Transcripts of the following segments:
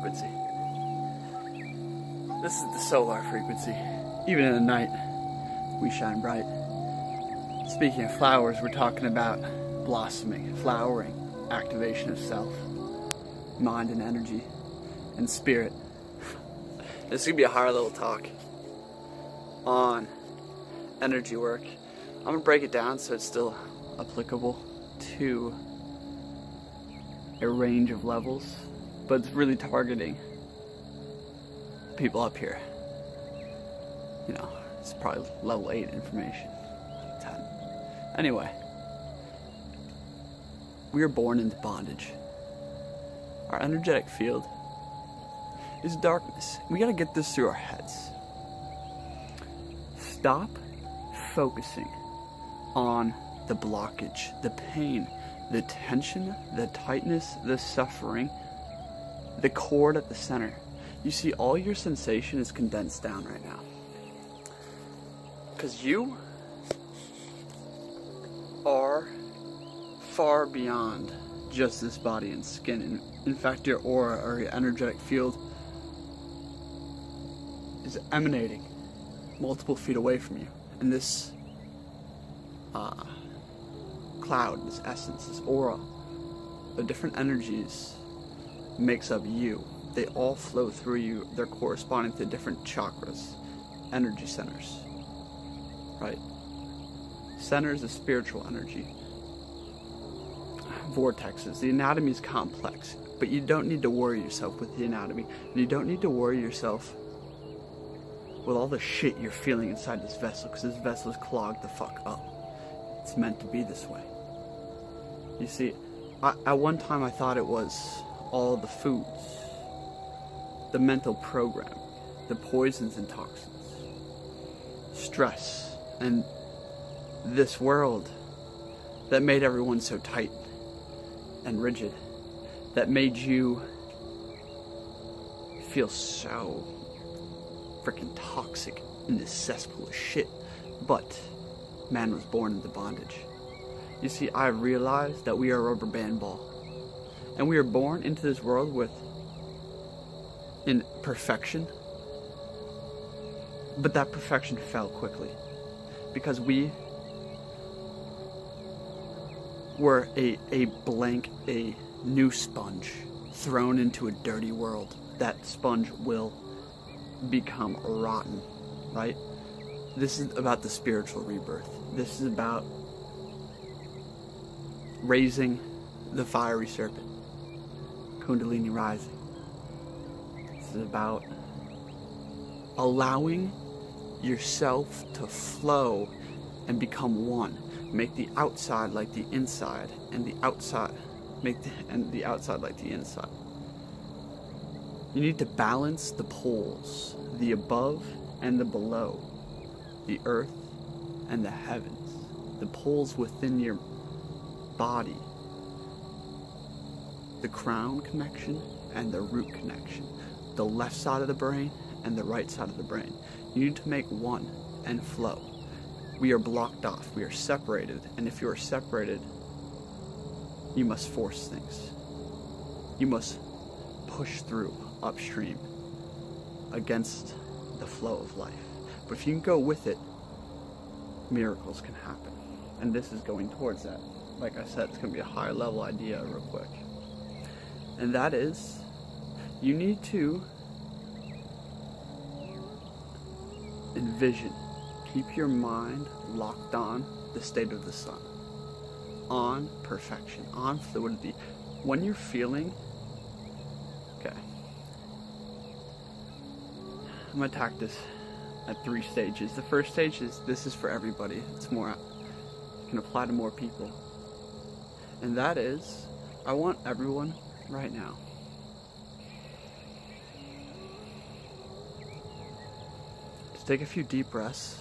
frequency. This is the solar frequency. Even in the night, we shine bright. Speaking of flowers, we're talking about blossoming, flowering, activation of self, mind and energy, and spirit. This is going to be a higher level talk on energy work. I'm going to break it down so it's still applicable to a range of levels, but it's really targeting people up here. You know, it's probably level 8 information, 10. Anyway, we are born into bondage. Our energetic field is darkness. We gotta get this through our heads. Stop focusing on the blockage, the pain, the tension, the tightness, the suffering, the cord at the center. You see, all your sensation is condensed down right now. Because you are far beyond just this body and skin. And in fact, your aura or your energetic field is emanating multiple feet away from you. And this cloud, this essence, this aura of different energies makes up you. They all flow through you. They're corresponding to different chakras, energy centers, right? Centers of spiritual energy, vortexes. The anatomy is complex, but you don't need to worry yourself with the anatomy. And you don't need to worry yourself with all the shit you're feeling inside this vessel, because this vessel is clogged the fuck up. It's meant to be this way. You see, at one time I thought it was all the foods, the mental program, the poisons and toxins, stress, and this world that made everyone so tight and rigid, that made you feel so freaking toxic in this cesspool of shit. But man was born into bondage. You see, I realized that we are a rubber band ball, and we are born into this world with in perfection, but that perfection fell quickly because we were a blank, a new sponge thrown into a dirty world. That sponge will become rotten, right? This is about the spiritual rebirth. This is about raising the fiery serpent, Kundalini rising. This is about allowing yourself to flow and become one. Make the outside like the inside, and the outside the outside like the inside. You need to balance the poles, the above and the below, the earth and the heavens, the poles within your body, the crown connection and the root connection, the left side of the brain and the right side of the brain. You need to make one and flow. We are blocked off, we are separated, and if you are separated, you must force things. You must push through upstream against the flow of life. But if you can go with it, miracles can happen. And this is going towards that. Like I said, it's going to be a higher level idea real quick. And that is, you need to envision, keep your mind locked on the state of the sun, on perfection, on fluidity. When you're feeling, okay, I'm going to attack this at 3 stages. The first stage is, this is for everybody. It's more, it can apply to more people. And that is, I want everyone right now to take a few deep breaths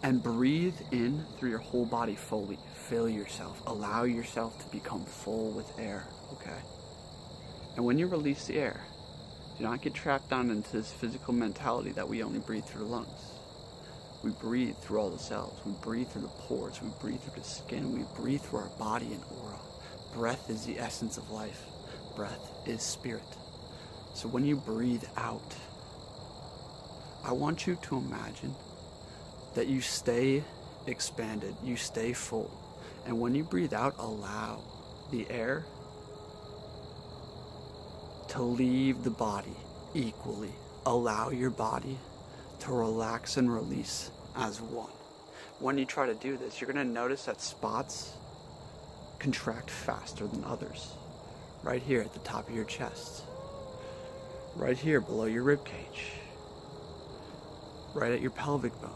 and breathe in through your whole body fully. Fill yourself. Allow yourself to become full with air, okay? And when you release the air, do not get trapped down into this physical mentality that we only breathe through the lungs. We breathe through all the cells. We breathe through the pores. We breathe through the skin. We breathe through our body and aura. Breath is the essence of life. Breath is spirit. So when you breathe out, I want you to imagine that you stay expanded, you stay full. And when you breathe out, allow the air to leave the body equally. Allow your body to relax and release as one. When you try to do this, you're going to notice that spots contract faster than others. Right here at the top of your chest. Right here below your rib cage. Right at your pelvic bone.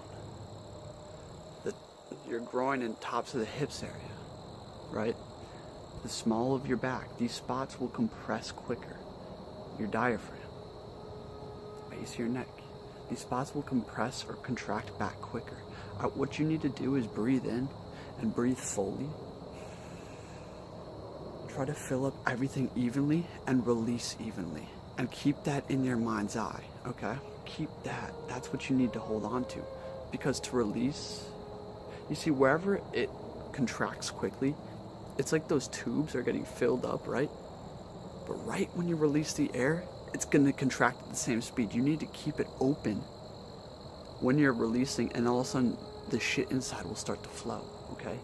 Your groin and tops of the hips area. Right? The small of your back. These spots will compress quicker. Your diaphragm. Base of your neck. These spots will compress or contract back quicker. What you need to do is breathe in and breathe fully. Try to fill up everything evenly and release evenly. And keep that in your mind's eye, okay? Keep that. That's what you need to hold on to. Because to release, you see, wherever it contracts quickly, it's like those tubes are getting filled up, right? But right when you release the air, it's going to contract at the same speed. You need to keep it open when you're releasing, and all of a sudden the shit inside will start to flow, okay?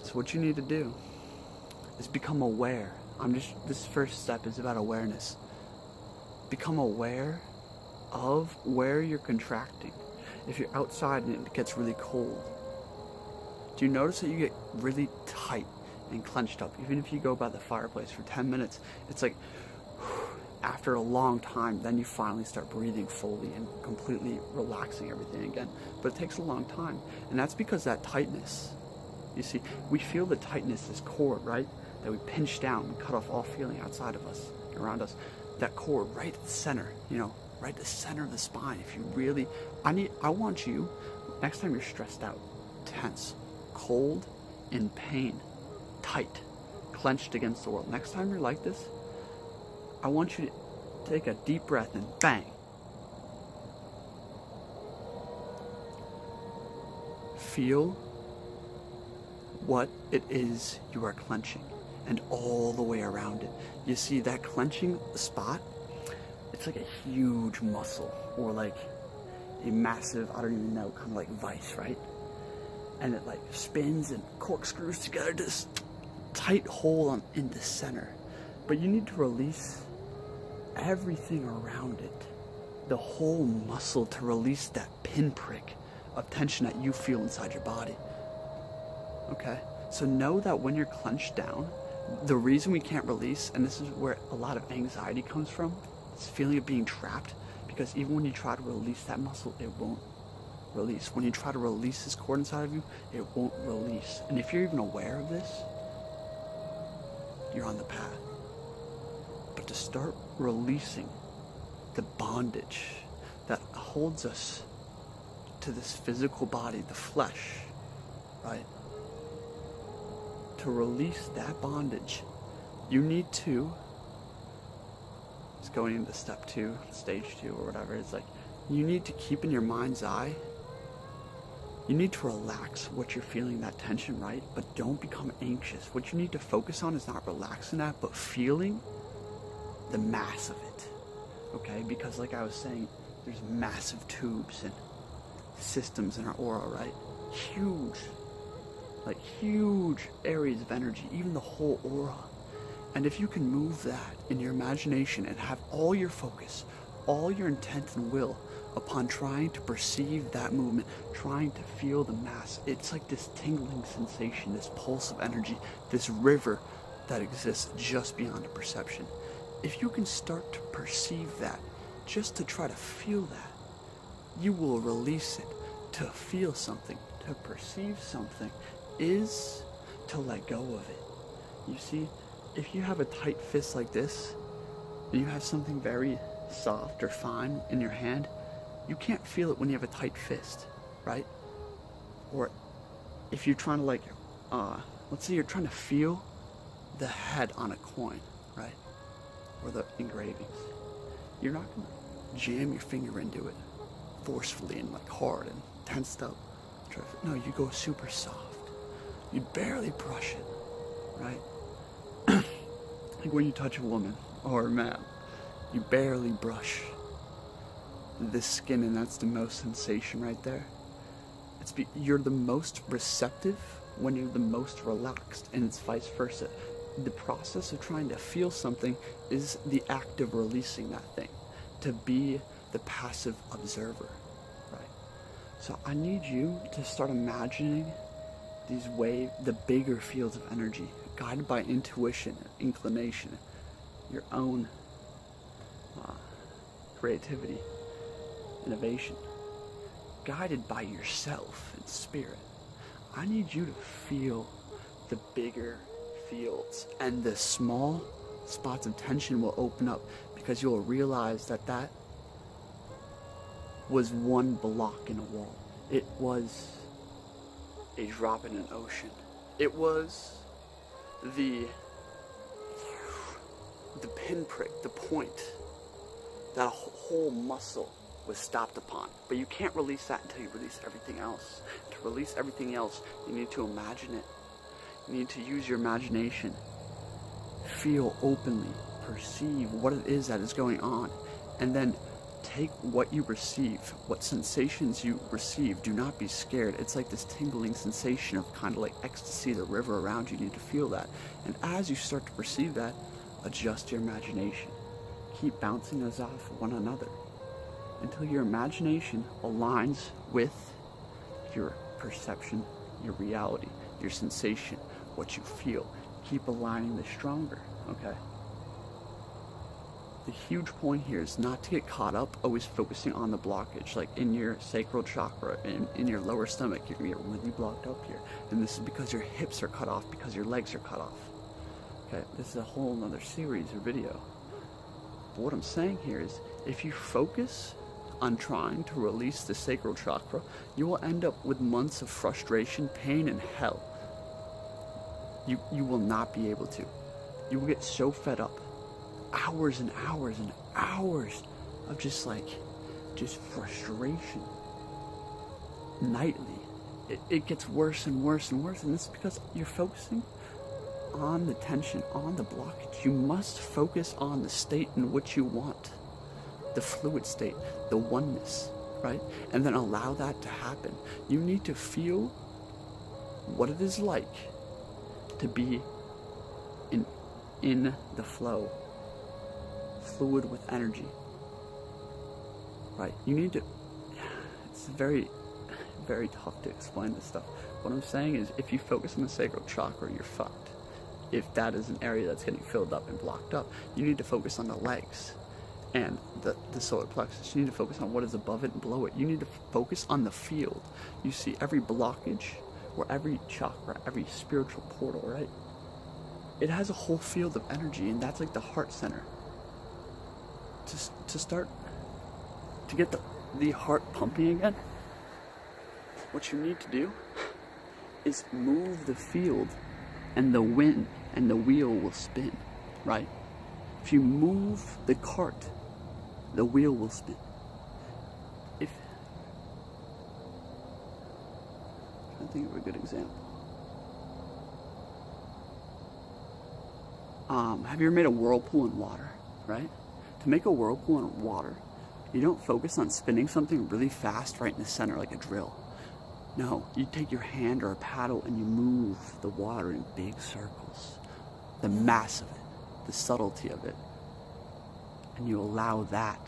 So what you need to do is become aware. This first step is about awareness. Become aware of where you're contracting. If you're outside and it gets really cold, do you notice that you get really tight and clenched up? Even if you go by the fireplace for 10 minutes, it's like after a long time, then you finally start breathing fully and completely relaxing everything again. But it takes a long time. And that's because that tightness, you see, we feel the tightness, this cord, right? That we pinch down and cut off all feeling outside of us, around us. That cord right at the center, right at the center of the spine. If you really, I want you, next time you're stressed out, tense, cold, in pain, tight, clenched against the world. Next time you're like this, I want you to take a deep breath and bang. Feel what it is you are clenching and all the way around it. You see that clenching spot? It's like a huge muscle or like a massive, I don't even know, kind of like vice, right? And it like spins and corkscrews together this tight hole in the center. But you need to release everything around it, the whole muscle, to release that pinprick of tension that you feel inside your body. Okay? So know that when you're clenched down, the reason we can't release, and this is where a lot of anxiety comes from, this feeling of being trapped, because even when you try to release that muscle, it won't release. When you try to release this cord inside of you, it won't release. And if you're even aware of this, you're on the path. But to start releasing the bondage that holds us to this physical body, the flesh, right? To release that bondage, you need to, it's going into step 2, stage 2 or whatever, it's like, you need to keep in your mind's eye, you need to relax what you're feeling, that tension, right? But don't become anxious. What you need to focus on is not relaxing that, but feeling the mass of it, okay? Because like I was saying, there's massive tubes and systems in our aura, right? Huge areas of energy, even the whole aura. And if you can move that in your imagination and have all your focus, all your intent and will upon trying to perceive that movement, trying to feel the mass, it's like this tingling sensation, this pulse of energy, this river that exists just beyond a perception. If you can start to perceive that, just to try to feel that, you will release it. To feel something, to perceive something, is to let go of it. You see, if you have a tight fist like this, and you have something very soft or fine in your hand, you can't feel it when you have a tight fist, right? Or if you're trying to let's say you're trying to feel the head on a coin, right? Or the engravings. You're not going to jam your finger into it forcefully and like hard and tensed up. No, you go super soft. You barely brush it, right? Like when you touch a woman or a man, you barely brush the skin, and that's the most sensation right there. You're the most receptive when you're the most relaxed, and it's vice versa. The process of trying to feel something is the act of releasing that thing, to be the passive observer, right? So I need you to start imagining the bigger fields of energy, guided by intuition, inclination, your own creativity, innovation, guided by yourself and spirit. I need you to feel the bigger fields, and the small spots of tension will open up, because you'll realize that was one block in a wall. It was a drop in an ocean. It was the pinprick, the point that a whole muscle was stopped upon. But you can't release that until you release everything else. To release everything else, you need to imagine it. You need to use your imagination. Feel openly, perceive what it is that is going on, and then take what you receive, what sensations you receive. Do not be scared. It's like this tingling sensation of kind of like ecstasy, the river around you. You need to feel that. And as you start to perceive that, adjust your imagination. Keep bouncing those off one another until your imagination aligns with your perception, your reality, your sensation, what you feel. Keep aligning this stronger, okay? The huge point here is not to get caught up always focusing on the blockage, like in your sacral chakra, in your lower stomach. You're gonna get really blocked up here, and this is because your hips are cut off, because your legs are cut off. Okay, this is a whole nother series or video. But what I'm saying here is, if you focus on trying to release the sacral chakra, you will end up with months of frustration, pain, and hell. You will not be able to. You will get so fed up. Hours and hours and hours of just frustration nightly. It gets worse and worse and worse, and this is because you're focusing on the tension, on the blockage. You must focus on the state in which you want, the fluid state, the oneness, right? And then allow that to happen. You need to feel what it is like to be in the flow, fluid with energy, right? You need to, it's very, very tough to explain this stuff. What I'm saying is, if you focus on the sacral chakra, you're fucked. If that is an area that's getting filled up and blocked up, you need to focus on the legs and the solar plexus. You need to focus on what is above it and below it. You need to focus on the field. You see every blockage, or every chakra, every spiritual portal, right? It has a whole field of energy, and that's like the heart center. To start to get the heart pumping again, what you need to do is move the field, and the wind and the wheel will spin, right? If you move the cart, the wheel will spin. I think of a good example. Have you ever made a whirlpool in water, right? To make a whirlpool in water, you don't focus on spinning something really fast right in the center like a drill. No, you take your hand or a paddle and you move the water in big circles. The mass of it, the subtlety of it. And you allow that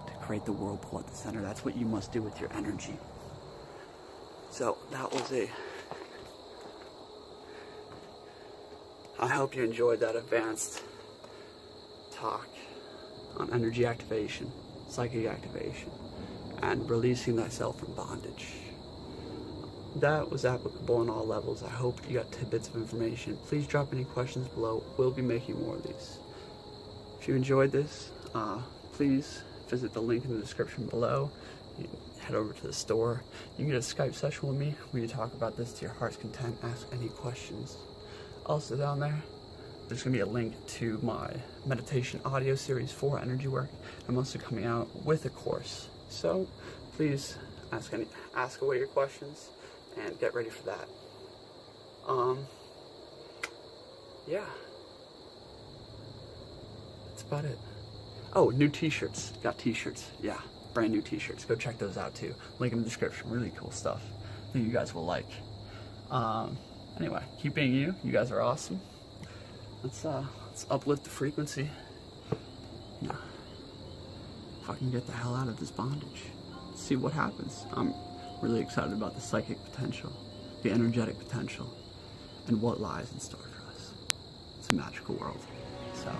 to create the whirlpool at the center. That's what you must do with your energy. So that was I hope you enjoyed that advanced talk on energy activation, psychic activation, and releasing thyself from bondage. That was applicable on all levels. I hope you got tidbits of information. Please drop any questions below. We'll be making more of these. If you enjoyed this, please visit the link in the description below. You can head over to the store. You can get a Skype session with me where you talk about this to your heart's content, ask any questions. Also down there, there's going to be a link to my meditation audio series for energy work. I'm also coming out with a course. So please ask away your questions and get ready for that. Yeah. about it. Oh, new t-shirts. Got t-shirts. Yeah, brand new t-shirts. Go check those out too. Link in the description. Really cool stuff. I think you guys will like. Anyway, keep being you. You guys are awesome. Let's uplift the frequency. Yeah. Fucking get the hell out of this bondage. See what happens. I'm really excited about the psychic potential, the energetic potential, and what lies in store for us. It's a magical world. So